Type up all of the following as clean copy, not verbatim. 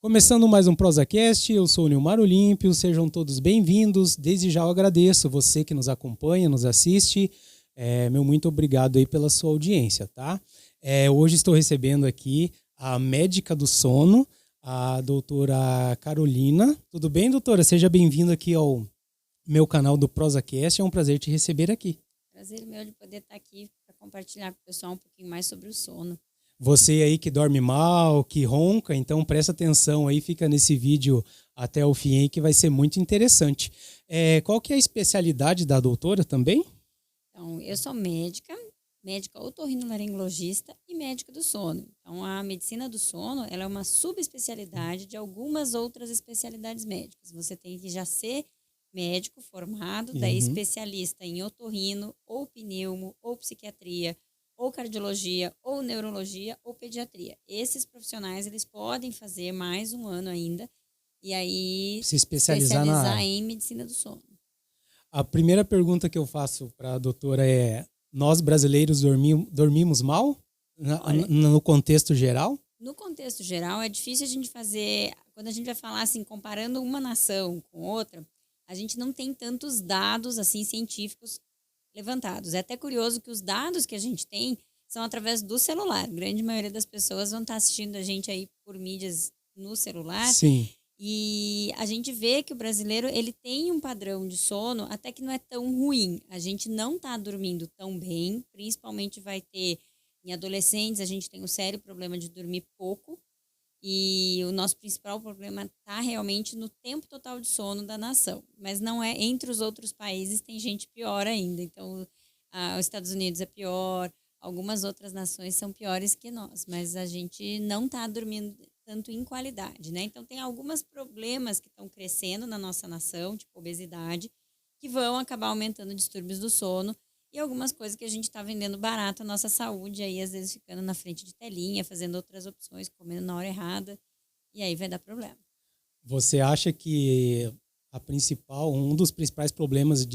Começando mais um ProsaCast, eu sou o Nilmar Olímpio, sejam todos bem-vindos. Desde já eu agradeço você que nos acompanha, nos assiste. Meu muito obrigado aí pela sua audiência, tá? Hoje estou recebendo aqui a médica do sono, a doutora Carolina. Tudo bem, doutora? Seja bem-vinda aqui ao meu canal do ProsaCast, é um prazer te receber aqui. Prazer meu de poder estar aqui para compartilhar com o pessoal um pouquinho mais sobre o sono. Você aí que dorme mal, que ronca, então presta atenção aí, fica nesse vídeo até o fim aí que vai ser muito interessante. Qual que é a especialidade da doutora também? Então, eu sou médica otorrinolaringologista e médica do sono. Então, a medicina do sono, ela é uma subespecialidade de algumas outras especialidades médicas. Você tem que já ser médico formado, daí especialista em otorrino, ou pneumo, ou psiquiatria, ou cardiologia, ou neurologia, ou pediatria. Esses profissionais, eles podem fazer mais um ano ainda, e aí se especializar na área. Em medicina do sono. A primeira pergunta que eu faço para a doutora é: nós brasileiros dormimos mal no contexto geral? No contexto geral, é difícil a gente fazer, quando a gente vai falar assim, comparando uma nação com outra, a gente não tem tantos dados assim científicos levantados. É até curioso que os dados que a gente tem são através do celular. A grande maioria das pessoas vão estar assistindo a gente aí por mídias no celular. Sim. E a gente vê que o brasileiro, ele tem um padrão de sono até que não é tão ruim. A gente não está dormindo tão bem, principalmente vai ter em adolescentes, a gente tem um sério problema de dormir pouco. E o nosso principal problema está realmente no tempo total de sono da nação. Mas não é, entre os outros países tem gente pior ainda. Então, os Estados Unidos é pior, algumas outras nações são piores que nós. Mas a gente não está dormindo tanto em qualidade, né? Então, tem alguns problemas que estão crescendo na nossa nação, tipo obesidade, que vão acabar aumentando distúrbios do sono. E algumas coisas que a gente está vendendo barato a nossa saúde, aí às vezes ficando na frente de telinha, fazendo outras opções, comendo na hora errada, e aí vai dar problema. Você acha que um dos principais problemas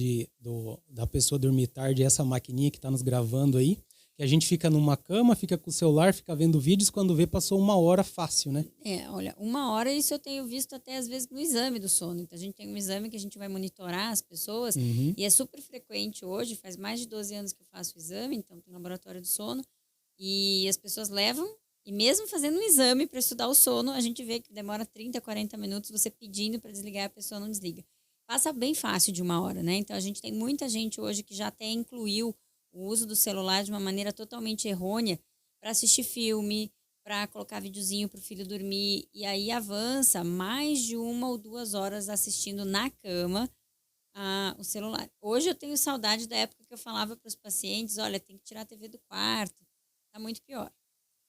da pessoa dormir tarde é essa maquininha que está nos gravando aí? Que a gente fica numa cama, fica com o celular, fica vendo vídeos, quando vê passou 1 hora fácil, né? Olha, 1 hora isso eu tenho visto até às vezes no exame do sono. Então a gente tem um exame que a gente vai monitorar as pessoas e é super frequente hoje, faz mais de 12 anos que eu faço o exame, então tem laboratório do sono e as pessoas levam e mesmo fazendo um exame para estudar o sono, a gente vê que demora 30, 40 minutos você pedindo para desligar, a pessoa não desliga. Passa bem fácil de 1 hora, né? Então a gente tem muita gente hoje que já até incluiu o uso do celular de uma maneira totalmente errônea para assistir filme, para colocar videozinho para o filho dormir, e aí avança mais de 1 ou 2 horas assistindo na cama o celular. Hoje eu tenho saudade da época que eu falava para os pacientes, olha, tem que tirar a TV do quarto, tá muito pior.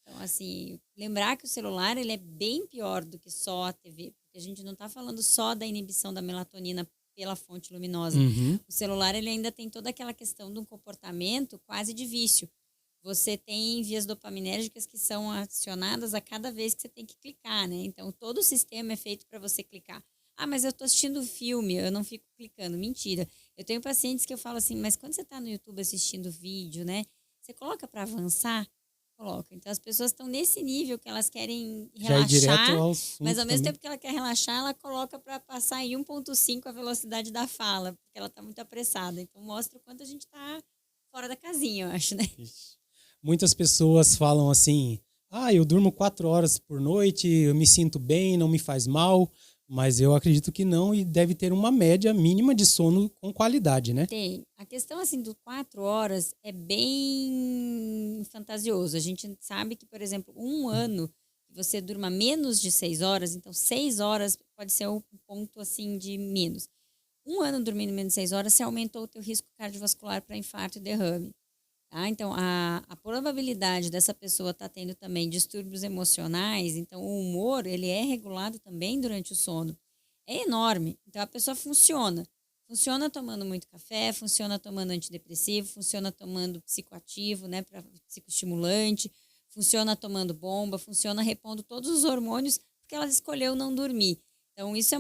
Então, assim, lembrar que o celular ele é bem pior do que só a TV, porque a gente não está falando só da inibição da melatonina pela fonte luminosa. O celular ele ainda tem toda aquela questão de um comportamento quase de vício. Você tem vias dopaminérgicas que são acionadas a cada vez que você tem que clicar, né? Então, todo o sistema é feito para você clicar. Ah, mas eu estou assistindo filme, eu não fico clicando. Mentira. Eu tenho pacientes que eu falo assim, mas quando você está no YouTube assistindo vídeo, né? Você coloca para avançar? Coloca. Então, as pessoas estão nesse nível que elas querem relaxar, mas ao mesmo tempo que ela quer relaxar, ela coloca para passar em 1.5 a velocidade da fala, porque ela está muito apressada. Então, mostra o quanto a gente está fora da casinha, eu acho, né? Isso. Muitas pessoas falam assim, eu durmo 4 horas por noite, eu me sinto bem, não me faz mal, mas eu acredito que não, e deve ter uma média mínima de sono com qualidade, né? Tem. A questão, assim, do 4 horas é bem fantasioso. A gente sabe que, por exemplo, 1 ano que você durma menos de 6 horas, então 6 horas pode ser um ponto, assim, de menos. 1 ano dormindo menos de 6 horas, você aumentou o teu risco cardiovascular para infarto e derrame. Tá? Então, a probabilidade dessa pessoa estar tendo também distúrbios emocionais, então o humor, ele é regulado também durante o sono. É enorme. Então, a pessoa funciona. Funciona tomando muito café, funciona tomando antidepressivo, funciona tomando psicoativo, né, para psicoestimulante, funciona tomando bomba, funciona repondo todos os hormônios porque ela escolheu não dormir. Então, isso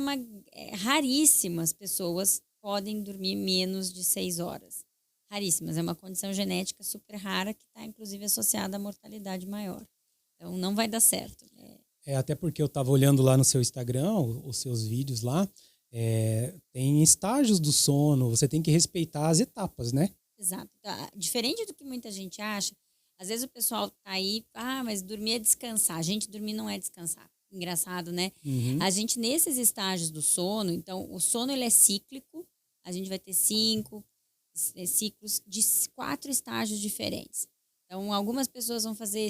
raríssimas pessoas podem dormir menos de 6 horas. Raríssimas. É uma condição genética super rara que está, inclusive, associada à mortalidade maior. Então, não vai dar certo. Até porque eu estava olhando lá no seu Instagram, os seus vídeos lá, tem estágios do sono, você tem que respeitar as etapas, né? Exato. Diferente do que muita gente acha, às vezes o pessoal tá aí, mas dormir é descansar. Gente, dormir não é descansar. Engraçado, né? Uhum. A gente, nesses estágios do sono, então, o sono ele é cíclico, a gente vai ter 5 ciclos de 4 estágios diferentes. Então, algumas pessoas vão fazer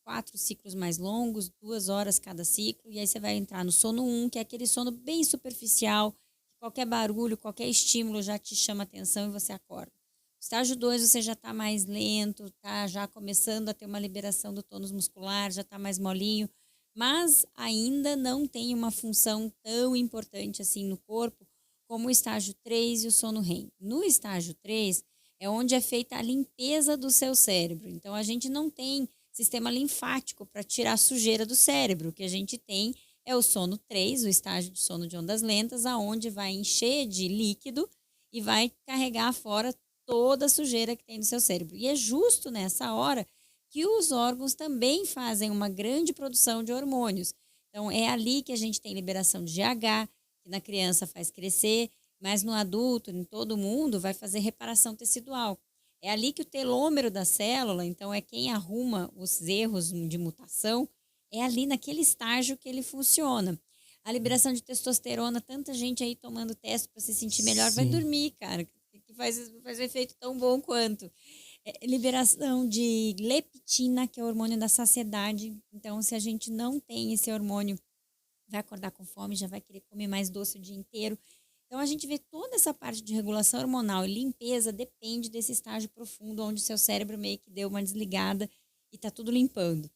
4 ciclos mais longos, 2 horas cada ciclo, e aí você vai entrar no sono 1, que é aquele sono bem superficial, qualquer barulho, qualquer estímulo já te chama atenção e você acorda. Estágio 2, você já está mais lento, está já começando a ter uma liberação do tônus muscular, já está mais molinho, mas ainda não tem uma função tão importante assim no corpo como o estágio 3 e o sono REM. No estágio 3 é onde é feita a limpeza do seu cérebro. Então, a gente não tem sistema linfático para tirar a sujeira do cérebro. O que a gente tem é o sono 3, o estágio de sono de ondas lentas, aonde vai encher de líquido e vai carregar fora toda a sujeira que tem no seu cérebro. E é justo nessa hora que os órgãos também fazem uma grande produção de hormônios. Então, é ali que a gente tem liberação de GH, que na criança faz crescer, mas no adulto, em todo mundo, vai fazer reparação tecidual. É ali que o telômero da célula, então é quem arruma os erros de mutação, é ali naquele estágio que ele funciona. A liberação de testosterona, tanta gente aí tomando teste para se sentir melhor, vai dormir, cara, que faz um efeito tão bom quanto. Liberação de leptina, que é o hormônio da saciedade. Então, se a gente não tem esse hormônio, vai acordar com fome, já vai querer comer mais doce o dia inteiro. Então, a gente vê toda essa parte de regulação hormonal e limpeza depende desse estágio profundo, onde o seu cérebro meio que deu uma desligada e tá tudo limpando.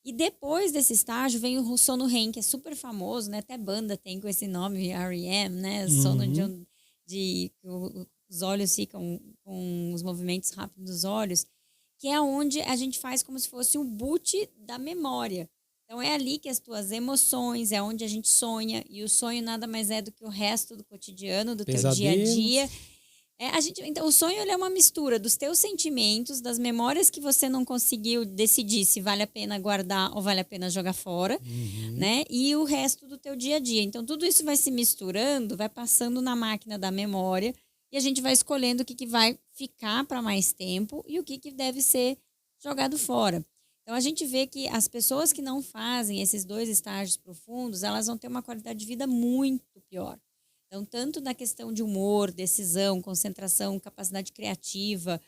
E depois desse estágio vem o sono REM, que é super famoso, né? Até banda tem com esse nome, REM, né? Sono de os olhos ficam com os movimentos rápidos dos olhos, que é onde a gente faz como se fosse um boot da memória. Então, é ali que as tuas emoções, é onde a gente sonha, e o sonho nada mais é do que o resto do cotidiano, do teu dia a dia. Então, o sonho ele é uma mistura dos teus sentimentos, das memórias que você não conseguiu decidir se vale a pena guardar ou vale a pena jogar fora, né? E o resto do teu dia a dia. Então, tudo isso vai se misturando, vai passando na máquina da memória, e a gente vai escolhendo o que vai ficar para mais tempo e o que deve ser jogado fora. Então, a gente vê que as pessoas que não fazem esses 2 estágios profundos, elas vão ter uma qualidade de vida muito pior. Então, tanto na questão de humor, decisão, concentração, capacidade criativa,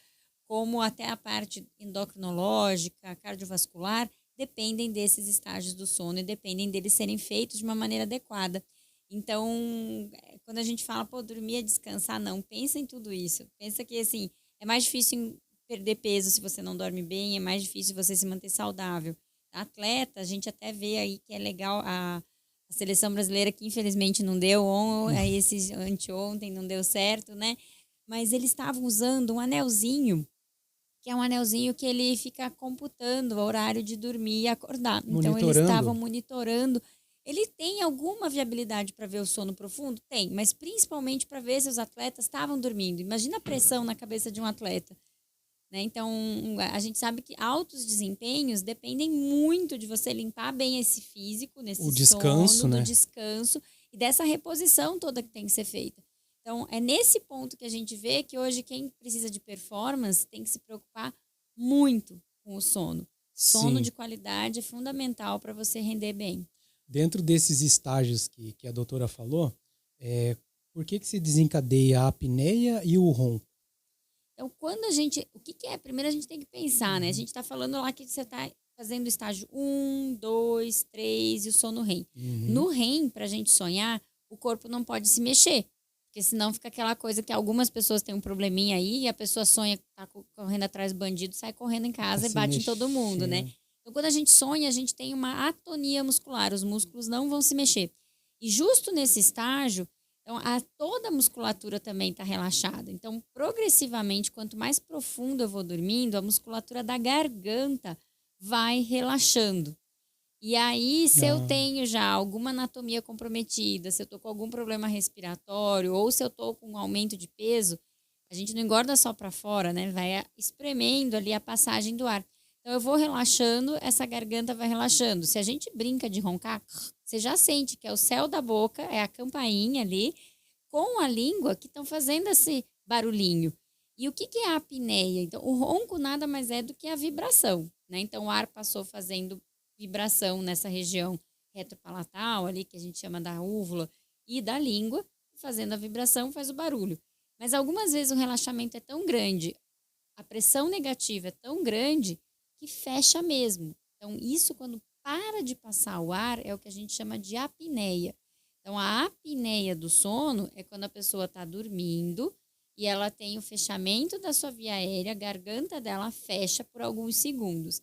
como até a parte endocrinológica, cardiovascular, dependem desses estágios do sono e dependem deles serem feitos de uma maneira adequada. Então, quando a gente fala, dormir é descansar, não, pensa em tudo isso. Pensa que, assim, é mais difícil perder peso se você não dorme bem, é mais difícil você se manter saudável. Atleta, a gente até vê aí que é legal a seleção brasileira, que infelizmente não deu, aí esse anteontem não deu certo, né? Mas eles estavam usando um anelzinho, que é um anelzinho que ele fica computando o horário de dormir e acordar. Então, eles estavam monitorando. Ele tem alguma viabilidade para ver o sono profundo? Tem, mas principalmente para ver se os atletas estavam dormindo. Imagina a pressão na cabeça de um atleta. Né? Então, a gente sabe que altos desempenhos dependem muito de você limpar bem esse físico, nesse descanso, sono, né? do descanso e dessa reposição toda que tem que ser feita. Então, é nesse ponto que a gente vê que hoje quem precisa de performance tem que se preocupar muito com o sono. Sono de qualidade é fundamental para você render bem. Dentro desses estágios que a doutora falou, por que se desencadeia a apneia e o ronco? Então, quando o que é? Primeiro a gente tem que pensar, né? A gente está falando lá que você está fazendo o estágio 1, 2, 3 e o sono REM. No REM, para a gente sonhar, o corpo não pode se mexer. Porque senão fica aquela coisa que algumas pessoas têm um probleminha aí e a pessoa sonha que tá correndo atrás do bandido, sai correndo em casa e bate em todo mundo, né? Então, quando a gente sonha, a gente tem uma atonia muscular. Os músculos não vão se mexer. E justo nesse estágio, então, toda a musculatura também está relaxada. Então, progressivamente, quanto mais profundo eu vou dormindo, a musculatura da garganta vai relaxando. E aí, se eu tenho já alguma anatomia comprometida, se eu estou com algum problema respiratório ou se eu estou com um aumento de peso, a gente não engorda só para fora, né? Vai espremendo ali a passagem do ar. Então, Então, eu vou relaxando, essa garganta vai relaxando. Se a gente brinca de roncar, você já sente que é o céu da boca, é a campainha ali, com a língua que estão fazendo esse barulhinho. E o que é a apneia? Então, o ronco nada mais é do que a vibração, né? Então, o ar passou fazendo vibração nessa região retropalatal ali, que a gente chama da úvula, e da língua, fazendo a vibração, faz o barulho. Mas algumas vezes o relaxamento é tão grande, a pressão negativa é tão grande, que fecha mesmo. Então, isso quando para de passar o ar, é o que a gente chama de apneia. Então, a apneia do sono é quando a pessoa está dormindo e ela tem o fechamento da sua via aérea, a garganta dela fecha por alguns segundos.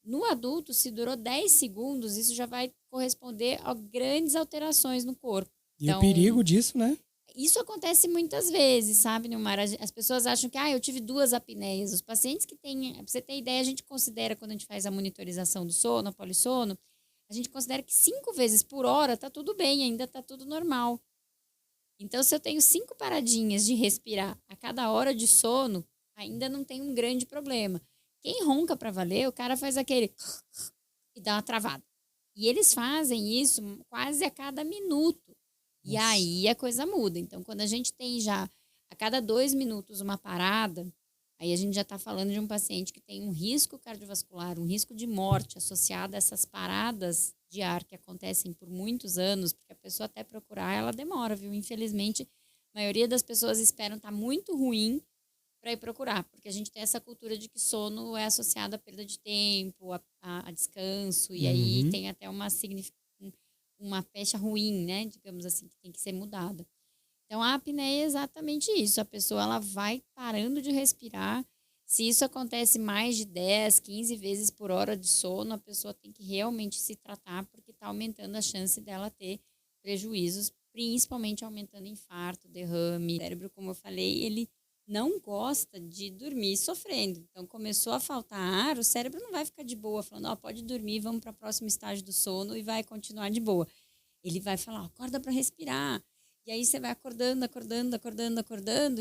No adulto, se durou 10 segundos, isso já vai corresponder a grandes alterações no corpo. E então, o perigo disso, né? Isso acontece muitas vezes, sabe, Nilmar? As pessoas acham que eu tive 2 apneias. Os pacientes que têm, pra você ter ideia, a gente considera, quando a gente faz a monitorização do sono, a polissono, a gente considera que 5 vezes por hora tá tudo bem, ainda tá tudo normal. Então, se eu tenho 5 paradinhas de respirar a cada hora de sono, ainda não tem um grande problema. Quem ronca para valer, o cara faz aquele e dá uma travada. E eles fazem isso quase a cada minuto. E aí a coisa muda. Então, quando a gente tem já a cada 2 minutos uma parada, aí a gente já está falando de um paciente que tem um risco cardiovascular, um risco de morte associado a essas paradas de ar que acontecem por muitos anos, porque a pessoa até procurar, ela demora, viu? Infelizmente, a maioria das pessoas esperam estar muito ruim para ir procurar, porque a gente tem essa cultura de que sono é associado à perda de tempo, a descanso, e aí tem até uma pecha ruim, né? Digamos assim, que tem que ser mudada. Então, a apneia é exatamente isso. A pessoa ela vai parando de respirar. Se isso acontece mais de 10, 15 vezes por hora de sono, a pessoa tem que realmente se tratar, porque está aumentando a chance dela ter prejuízos, principalmente aumentando infarto, derrame. O cérebro, como eu falei, ele não gosta de dormir sofrendo. Então, começou a faltar ar, o cérebro não vai ficar de boa, falando, pode dormir, vamos para o próximo estágio do sono e vai continuar de boa. Ele vai falar, acorda para respirar. E aí você vai acordando,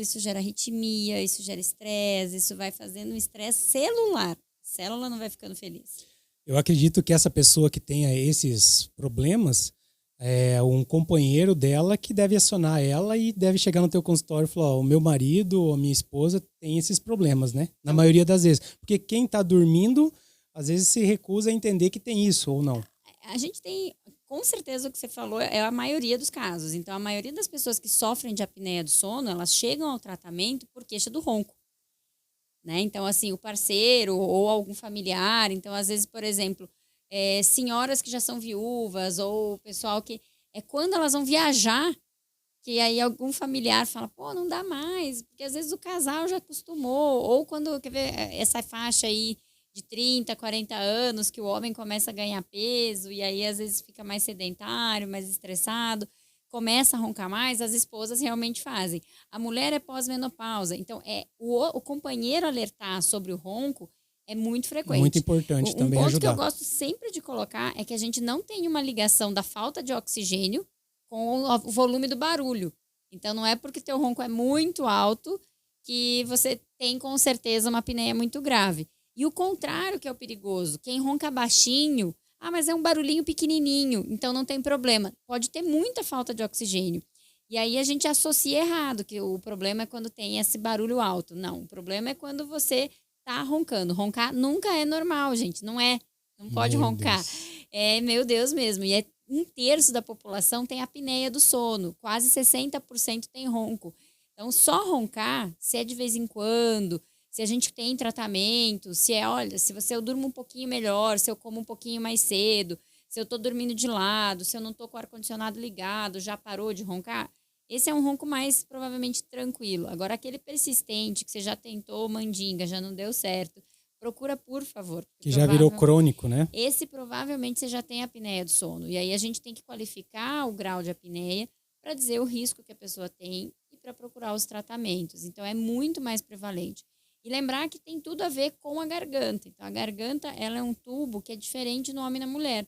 isso gera arritmia, isso gera estresse, isso vai fazendo um estresse celular. A célula não vai ficando feliz. Eu acredito que essa pessoa que tenha esses problemas, um companheiro dela que deve acionar ela e deve chegar no teu consultório e falar, o meu marido ou a minha esposa tem esses problemas, né? Na maioria das vezes. Porque quem está dormindo, às vezes se recusa a entender que tem isso ou não. A gente tem, com certeza o que você falou é a maioria dos casos. Então, a maioria das pessoas que sofrem de apneia do sono, elas chegam ao tratamento por queixa do ronco. Né? Então, assim, o parceiro ou algum familiar. Então, às vezes, por exemplo, senhoras que já são viúvas ou pessoal que... quando elas vão viajar, que aí algum familiar fala, não dá mais. Porque às vezes o casal já acostumou. Ou quando, quer ver, essa faixa aí de 30, 40 anos, que o homem começa a ganhar peso e aí às vezes fica mais sedentário, mais estressado, começa a roncar mais, as esposas realmente fazem. A mulher é pós-menopausa, então o companheiro alertar sobre o ronco é muito frequente. Muito importante também ajudar. Um ponto que eu gosto sempre de colocar é que a gente não tem uma ligação da falta de oxigênio com o volume do barulho. Então não é porque teu ronco é muito alto que você tem com certeza uma apneia muito grave. E o contrário que é o perigoso. Quem ronca baixinho, mas é um barulhinho pequenininho, então não tem problema. Pode ter muita falta de oxigênio. E aí a gente associa errado, que o problema é quando tem esse barulho alto. Não, o problema é quando você tá roncando. Roncar nunca é normal, gente. Não é. Não pode roncar. Meu Deus mesmo. E 1/3 da população tem apneia do sono. Quase 60% tem ronco. Então, só roncar, se é de vez em quando... Se a gente tem tratamento, se eu durmo um pouquinho melhor, se eu como um pouquinho mais cedo, se eu estou dormindo de lado, se eu não estou com o ar-condicionado ligado, já parou de roncar, esse é um ronco mais provavelmente tranquilo. Agora, aquele persistente que você já tentou mandinga, já não deu certo, procura, por favor. Que já virou crônico, né? Esse provavelmente você já tem apneia do sono. E aí a gente tem que qualificar o grau de apneia para dizer o risco que a pessoa tem e para procurar os tratamentos. Então, é muito mais prevalente. E lembrar que tem tudo a ver com a garganta. Então, a garganta ela é um tubo que é diferente no homem e na mulher.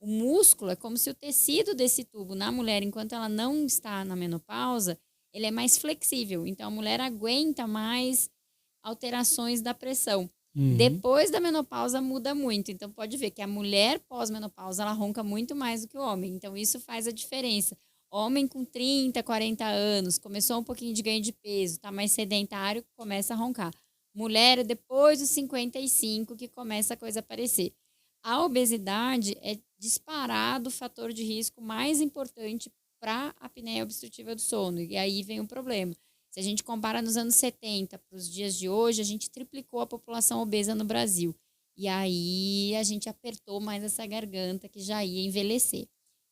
O músculo é como se o tecido desse tubo na mulher, enquanto ela não está na menopausa, ele é mais flexível. Então, a mulher aguenta mais alterações da pressão. Depois da menopausa muda muito. Então, pode ver que a mulher pós-menopausa, ela ronca muito mais do que o homem. Então, isso faz a diferença. Homem com 30, 40 anos, começou um pouquinho de ganho de peso, tá mais sedentário, começa a roncar. Mulher, depois dos 55, que começa a coisa a aparecer. A obesidade é disparado o fator de risco mais importante para a apneia obstrutiva do sono. E aí vem o problema. Se a gente compara nos anos 70 para os dias de hoje, a gente triplicou a população obesa no Brasil. E aí a gente apertou mais essa garganta que já ia envelhecer.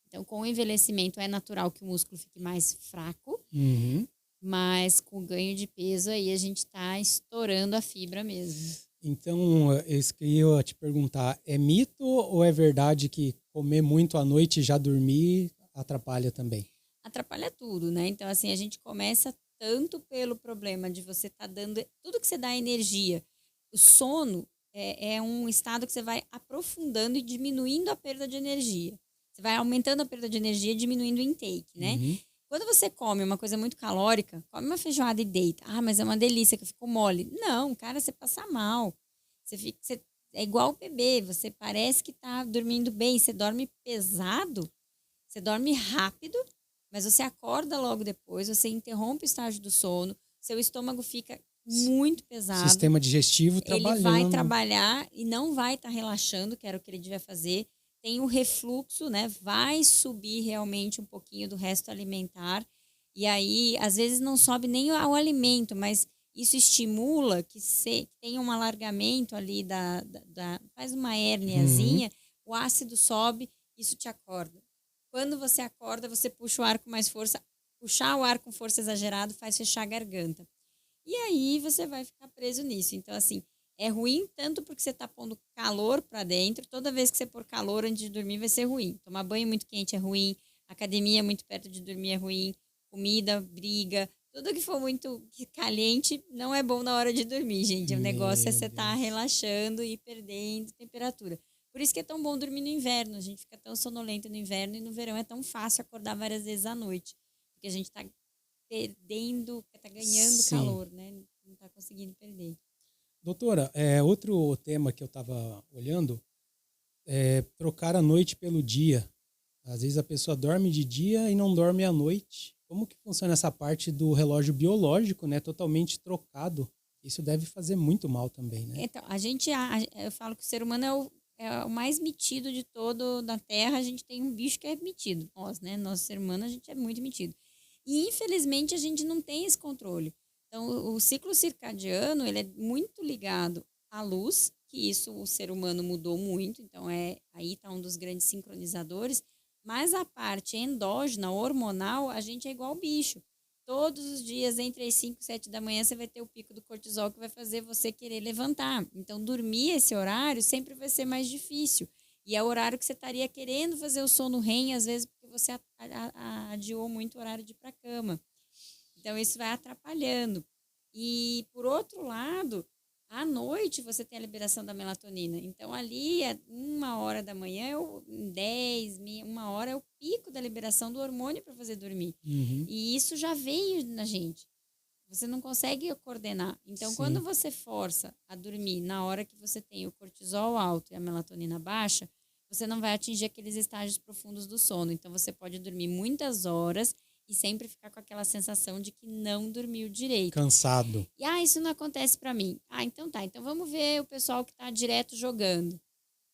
Então, com o envelhecimento é natural que o músculo fique mais fraco, mas com o ganho de peso aí a gente está estourando a fibra mesmo. Então, eu queria te perguntar, é mito ou é verdade que comer muito à noite e já dormir atrapalha também? Atrapalha tudo, né? Então, assim, a gente começa tanto pelo problema de você estar dando... Tudo que você dá energia. O sono é um estado que você vai aprofundando e diminuindo a perda de energia. Você vai aumentando a perda de energia e diminuindo o intake, né? Quando você come uma coisa muito calórica, come uma feijoada e deita. Ah, mas é uma delícia, que eu fico mole. Não, cara, você passa mal. É igual o bebê, você parece que tá dormindo bem, você dorme pesado, você dorme rápido, mas você acorda logo depois, você interrompe o estágio do sono, seu estômago fica muito pesado. Sistema digestivo trabalhando. Ele vai trabalhar e não vai estar relaxando, que era o que ele devia fazer. Tem o refluxo, né? Vai subir realmente um pouquinho do resto alimentar. E aí, às vezes, não sobe nem o alimento, mas isso estimula que tenha um alargamento ali faz uma hérniazinha, o ácido sobe, isso te acorda. Quando você acorda, você puxa o ar com mais força. Puxar o ar com força exagerada faz fechar a garganta. E aí, você vai ficar preso nisso. Então, assim, é ruim tanto porque você está pondo calor para dentro. Toda vez que você pôr calor antes de dormir vai ser ruim. Tomar banho muito quente é ruim. Academia muito perto de dormir é ruim. Comida, briga. Tudo que for muito caliente não é bom na hora de dormir, gente. O negócio é você estar relaxando e perdendo temperatura. Por isso que é tão bom dormir no inverno. A gente fica tão sonolento no inverno e no verão é tão fácil acordar várias vezes à noite. Porque a gente está perdendo, está ganhando calor, né? Não está conseguindo perder. Doutora, outro tema que eu estava olhando é trocar a noite pelo dia. Às vezes a pessoa dorme de dia e não dorme à noite. Como que funciona essa parte do relógio biológico, né? Totalmente trocado. Isso deve fazer muito mal também, né? Então, eu falo que o ser humano é o mais metido de todo da Terra. A gente tem um bicho que é metido. Nós, né? Nosso ser humano, a gente é muito metido. E, infelizmente, a gente não tem esse controle. Então, o ciclo circadiano, ele é muito ligado à luz, que isso o ser humano mudou muito, então aí está um dos grandes sincronizadores, mas a parte endógena, hormonal, a gente é igual ao bicho. Todos os dias, entre as 5 e 7 da manhã, você vai ter o pico do cortisol que vai fazer você querer levantar. Então, dormir esse horário sempre vai ser mais difícil. E é o horário que você estaria querendo fazer o sono REM, às vezes porque você adiou muito o horário de ir para a cama. Então, isso vai atrapalhando. E, por outro lado, à noite você tem a liberação da melatonina. Então, ali, 1h da manhã, 10, 1h é o pico da liberação do hormônio para fazer dormir. E isso já veio na gente. Você não consegue coordenar. Então, quando você força a dormir na hora que você tem o cortisol alto e a melatonina baixa, você não vai atingir aqueles estágios profundos do sono. Então, você pode dormir muitas horas e sempre ficar com aquela sensação de que não dormiu direito. Cansado. E, isso não acontece para mim. Então tá. Então vamos ver o pessoal que está direto jogando.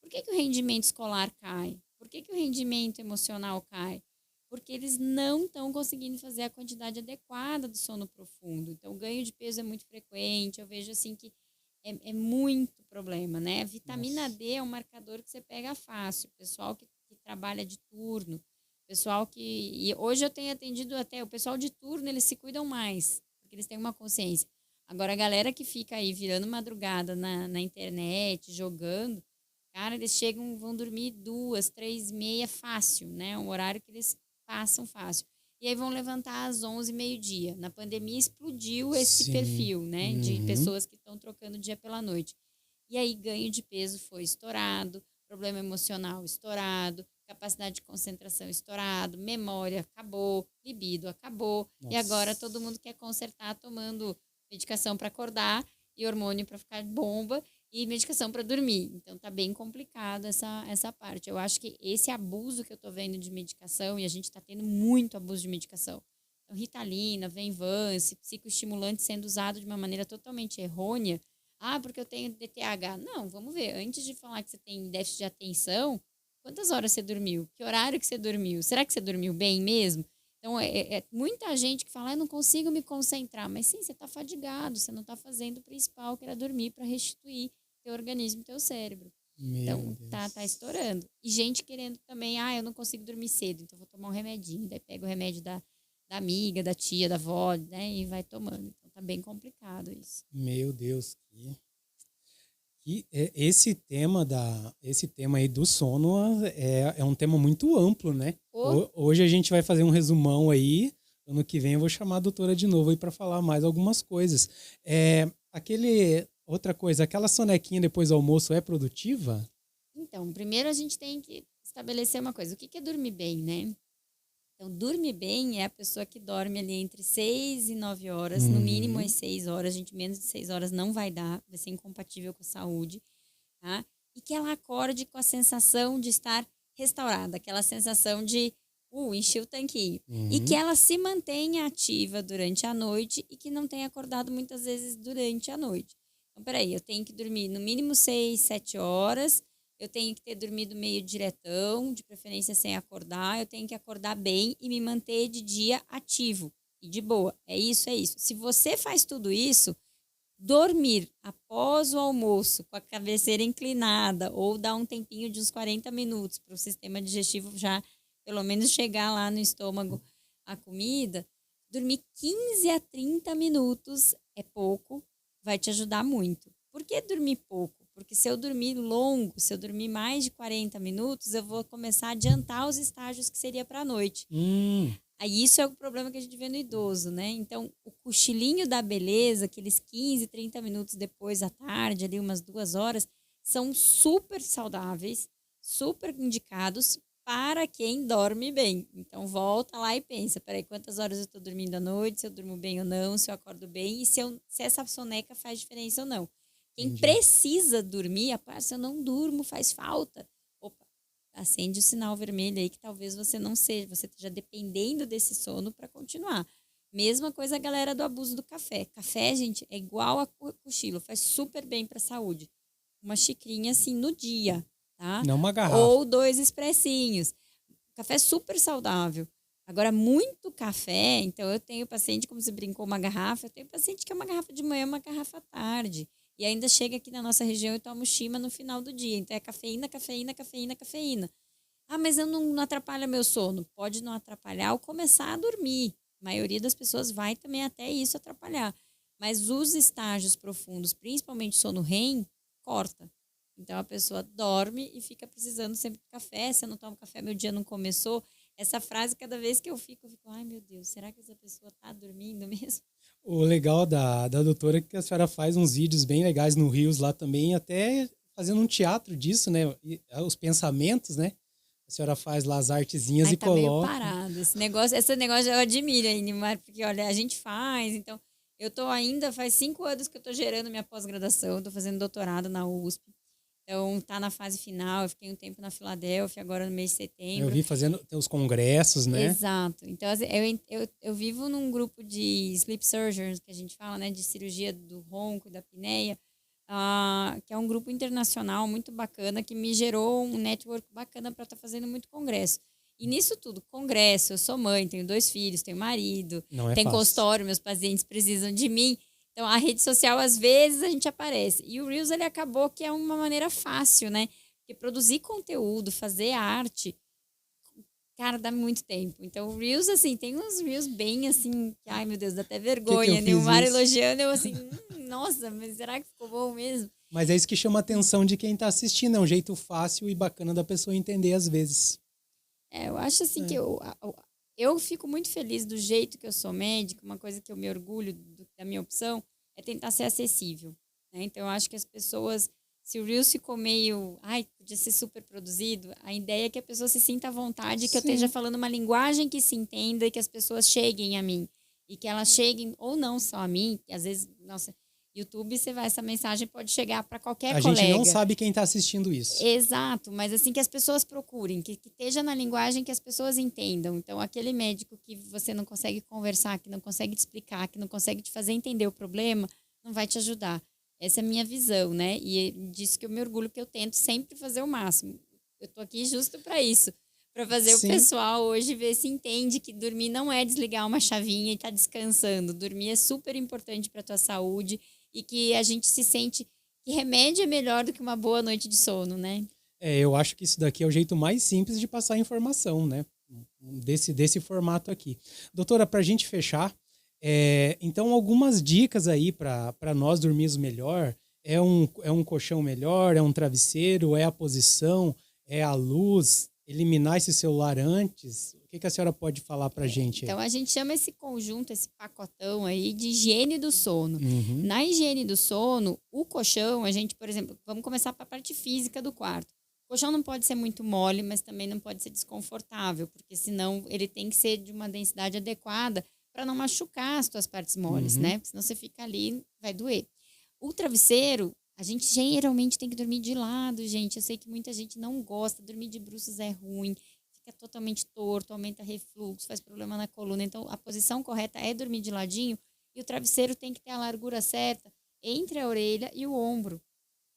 Por que o rendimento escolar cai? Por que o rendimento emocional cai? Porque eles não estão conseguindo fazer a quantidade adequada do sono profundo. Então, o ganho de peso é muito frequente. Eu vejo assim que é muito problema, né? A vitamina D é um marcador que você pega fácil. O pessoal que trabalha de turno, pessoal e hoje eu tenho atendido até o pessoal de turno, eles se cuidam mais, porque eles têm uma consciência. Agora, a galera que fica aí virando madrugada na internet, jogando, cara, eles vão dormir 2, 3h30 fácil, né? Um horário que eles passam fácil. E aí vão levantar às 11, meio-dia. Na pandemia explodiu esse perfil, né? De pessoas que estão trocando o dia pela noite. E aí ganho de peso foi estourado, problema emocional estourado, capacidade de concentração estourado, memória acabou, libido acabou. Nossa. E agora todo mundo quer consertar tomando medicação para acordar e hormônio para ficar bomba. e medicação para dormir. Então, tá bem complicado essa parte. Eu acho que esse abuso que eu tô vendo de medicação, e a gente tá tendo muito abuso de medicação. Então, Ritalina, Venvance, psicoestimulante sendo usado de uma maneira totalmente errônea. Ah, porque eu tenho DTH. Não, vamos ver. Antes de falar que você tem déficit de atenção, quantas horas você dormiu? Que horário que você dormiu? Será que você dormiu bem mesmo? Então, é muita gente que fala, eu não consigo me concentrar. Mas sim, você está fadigado, você não está fazendo o principal, que era dormir para restituir teu organismo, teu cérebro. Então, tá estourando. E gente querendo também, eu não consigo dormir cedo, então vou tomar um remedinho. Daí pega o remédio da amiga, da tia, da avó, né? E vai tomando. Então, tá bem complicado isso. Meu Deus, esse tema aí do sono é um tema muito amplo, né? Hoje a gente vai fazer um resumão aí. Ano que vem eu vou chamar a doutora de novo aí para falar mais algumas coisas. Outra coisa, aquela sonequinha depois do almoço é produtiva? Então, primeiro a gente tem que estabelecer uma coisa. O que é dormir bem, né? Então, dormir bem é a pessoa que dorme ali entre 6 e 9 horas, no mínimo às 6 horas. A gente, menos de 6 horas não vai dar, vai ser incompatível com a saúde, tá? E que ela acorde com a sensação de estar restaurada, aquela sensação de, enchi o tanquinho. E que ela se mantenha ativa durante a noite e que não tenha acordado muitas vezes durante a noite. Então, peraí, eu tenho que dormir no mínimo 6, 7 horas, eu tenho que ter dormido meio diretão, de preferência sem acordar, eu tenho que acordar bem e me manter de dia ativo e de boa. É isso. Se você faz tudo isso, dormir após o almoço com a cabeceira inclinada ou dar um tempinho de uns 40 minutos para o sistema digestivo já pelo menos chegar lá no estômago a comida, dormir 15 a 30 minutos é pouco, vai te ajudar muito. Por que dormir pouco? Porque se eu dormir longo, se eu dormir mais de 40 minutos, eu vou começar a adiantar os estágios que seria para a noite. Aí isso é o problema que a gente vê no idoso, né? Então, o cochilinho da beleza, aqueles 15, 30 minutos depois da tarde, ali umas 2 horas, são super saudáveis, super indicados para quem dorme bem. Então, volta lá e pensa, peraí, quantas horas eu estou dormindo à noite, se eu durmo bem ou não, se eu acordo bem, e se essa soneca faz diferença ou não. Quem precisa dormir, se eu não durmo, faz falta. Opa, acende o sinal vermelho aí que talvez você não seja, você esteja dependendo desse sono para continuar. Mesma coisa a galera do abuso do café. Café, gente, é igual a cochilo, faz super bem para a saúde. Uma xicrinha assim no dia, tá? Não uma garrafa. Ou 2 expressinhos. Café é super saudável. Agora, muito café, então eu tenho paciente, como você brincou, uma garrafa, eu tenho paciente que é uma garrafa de manhã, uma garrafa à tarde. E ainda chega aqui na nossa região e toma o Shima no final do dia. Então, é cafeína, cafeína, cafeína, cafeína. Mas eu não atrapalha meu sono. Pode não atrapalhar ao começar a dormir. A maioria das pessoas vai também até isso atrapalhar. Mas os estágios profundos, principalmente sono REM, corta. Então, a pessoa dorme e fica precisando sempre de café. Se eu não tomo café, meu dia não começou. Essa frase, cada vez que eu fico, ai meu Deus, será que essa pessoa está dormindo mesmo? O legal da doutora é que a senhora faz uns vídeos bem legais no Reels lá também, até fazendo um teatro disso, né? Os pensamentos, né? A senhora faz lá as artezinhas e tá coloca. Meio parado. Esse negócio eu admiro aí, Nilmar, porque olha, a gente faz, então eu tô ainda, faz 5 anos que eu tô gerando minha pós-graduação, tô fazendo doutorado na USP. Então, tá na fase final, eu fiquei um tempo na Filadélfia, agora no mês de setembro. Eu vi fazendo os congressos, né? Exato. Então, eu vivo num grupo de sleep surgeons, que a gente fala, né, de cirurgia do ronco e da apneia, que é um grupo internacional muito bacana, que me gerou um network bacana para estar fazendo muito congresso. E nisso tudo, congresso, eu sou mãe, tenho 2 filhos, tenho marido, tenho consultório, meus pacientes precisam de mim. Então, a rede social, às vezes, a gente aparece. E o Reels, ele acabou que é uma maneira fácil, né? Porque produzir conteúdo, fazer arte, cara, dá muito tempo. Então, o Reels, assim, tem uns Reels bem, assim, que, ai, meu Deus, dá até vergonha. Nilmar elogiando, eu assim, nossa, mas será que ficou bom mesmo? Mas é isso que chama a atenção de quem está assistindo. É um jeito fácil e bacana da pessoa entender, às vezes. Eu acho, assim, que eu fico muito feliz do jeito que eu sou médica. Uma coisa que eu me orgulho da minha opção é tentar ser acessível, né? Então, eu acho que as pessoas, se o Reels ficou meio, podia ser super produzido, a ideia é que a pessoa se sinta à vontade, que eu esteja falando uma linguagem que se entenda e que as pessoas cheguem a mim. E que elas cheguem, ou não só a mim, que às vezes, nossa... YouTube, essa mensagem pode chegar para qualquer colega. A gente não sabe quem está assistindo isso. Exato, mas assim que as pessoas procurem, que esteja na linguagem que as pessoas entendam. Então, aquele médico que você não consegue conversar, que não consegue te explicar, que não consegue te fazer entender o problema, não vai te ajudar. Essa é a minha visão, né? E é disso que eu me orgulho, que eu tento sempre fazer o máximo. Eu tô aqui justo para isso. Para fazer Sim. o pessoal hoje ver se entende que dormir não é desligar uma chavinha e tá descansando. Dormir é super importante para tua saúde e que a gente se sente que remédio é melhor do que uma boa noite de sono, né? Eu acho que isso daqui é o jeito mais simples de passar informação, né? Desse formato aqui. Doutora, para a gente fechar, então algumas dicas aí para nós dormirmos melhor. É um colchão melhor? É um travesseiro? É a posição? É a luz? Eliminar esse celular antes? O que a senhora pode falar para a gente? Então, a gente chama esse conjunto, esse pacotão aí de higiene do sono. Uhum. Na higiene do sono, o colchão, a gente, por exemplo, vamos começar para a parte física do quarto. O colchão não pode ser muito mole, mas também não pode ser desconfortável, porque senão ele tem que ser de uma densidade adequada para não machucar as tuas partes moles, né? Porque senão você fica ali, vai doer. O travesseiro, a gente geralmente tem que dormir de lado, gente. Eu sei que muita gente não gosta, dormir de bruços é ruim, fica totalmente torto, aumenta refluxo, faz problema na coluna. Então, a posição correta é dormir de ladinho e o travesseiro tem que ter a largura certa entre a orelha e o ombro,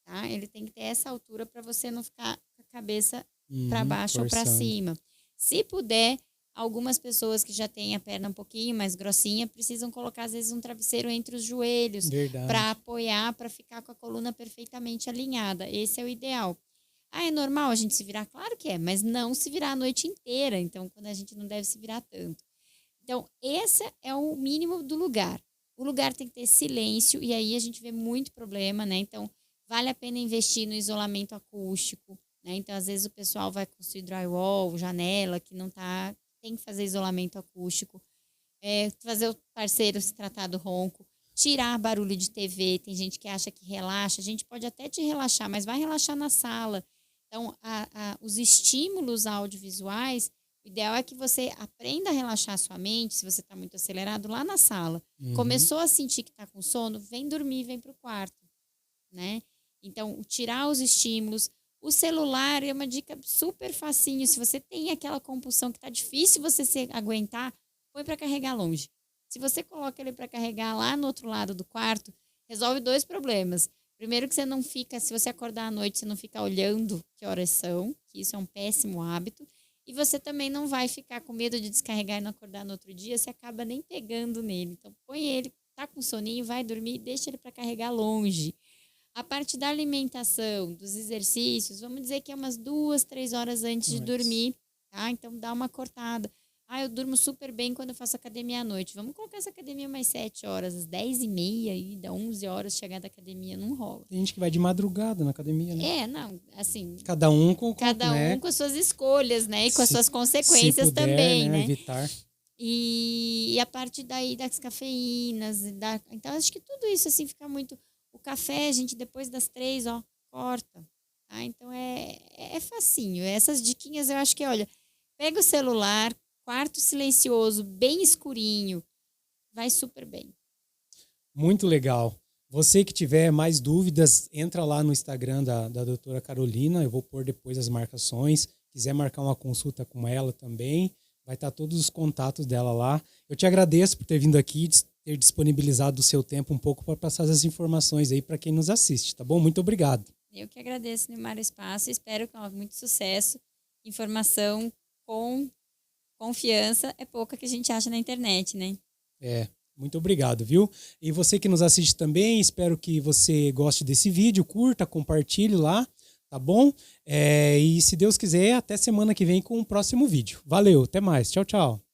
tá? Ele tem que ter essa altura para você não ficar com a cabeça para baixo ou para cima. Se puder, algumas pessoas que já têm a perna um pouquinho mais grossinha precisam colocar, às vezes, um travesseiro entre os joelhos para apoiar, para ficar com a coluna perfeitamente alinhada. Esse é o ideal. É normal a gente se virar? Claro que é, mas não se virar a noite inteira. Então, quando a gente não deve se virar tanto. Então, esse é o mínimo do lugar. O lugar tem que ter silêncio e aí a gente vê muito problema, né? Então, vale a pena investir no isolamento acústico, né? Então, às vezes o pessoal vai construir drywall, janela, que não tá... Tem que fazer isolamento acústico, fazer o parceiro se tratar do ronco, tirar barulho de TV. Tem gente que acha que relaxa. A gente pode até te relaxar, mas vai relaxar na sala. Então, os estímulos audiovisuais, o ideal é que você aprenda a relaxar a sua mente, se você está muito acelerado, lá na sala. Uhum. Começou a sentir que está com sono, vem dormir, vem para o quarto, né? Então, tirar os estímulos. O celular é uma dica super facinho. Se você tem aquela compulsão que está difícil você aguentar, põe para carregar longe. Se você coloca ele para carregar lá no outro lado do quarto, resolve 2 problemas. Primeiro que você não fica, se você acordar à noite, você não fica olhando que horas são, que isso é um péssimo hábito. E você também não vai ficar com medo de descarregar e não acordar no outro dia, você acaba nem pegando nele. Então, põe ele, tá com soninho, vai dormir, deixa ele para carregar longe. A parte da alimentação, dos exercícios, vamos dizer que é umas 2, 3 horas antes de dormir, tá? Então, dá uma cortada. Eu durmo super bem quando eu faço academia à noite. Vamos colocar essa academia mais 7 horas, às 10h30 e dá 11 horas chegar da academia, não rola. Tem gente que vai de madrugada na academia, né? Não, assim... Cada um com as suas escolhas, né? E com as suas consequências se puder, também, né? Evitar. E a parte daí das cafeínas, então acho que tudo isso, assim, fica muito... O café, a gente, depois das 3, corta. Tá? Então, é facinho. Essas diquinhas, eu acho que, olha, pega o celular, quarto silencioso, bem escurinho, vai super bem. Muito legal. Você que tiver mais dúvidas, entra lá no Instagram da doutora Carolina, eu vou pôr depois as marcações. Quiser marcar uma consulta com ela também, vai estar todos os contatos dela lá. Eu te agradeço por ter vindo aqui, ter disponibilizado o seu tempo um pouco para passar as informações aí para quem nos assiste, tá bom? Muito obrigado. Eu que agradeço, Neymar, o espaço. Espero que muito sucesso. Informação com confiança é pouca que a gente acha na internet, né? Muito obrigado, viu? E você que nos assiste também, espero que você goste desse vídeo, curta, compartilhe lá, tá bom? E se Deus quiser, até semana que vem com o próximo vídeo. Valeu, até mais. Tchau, tchau.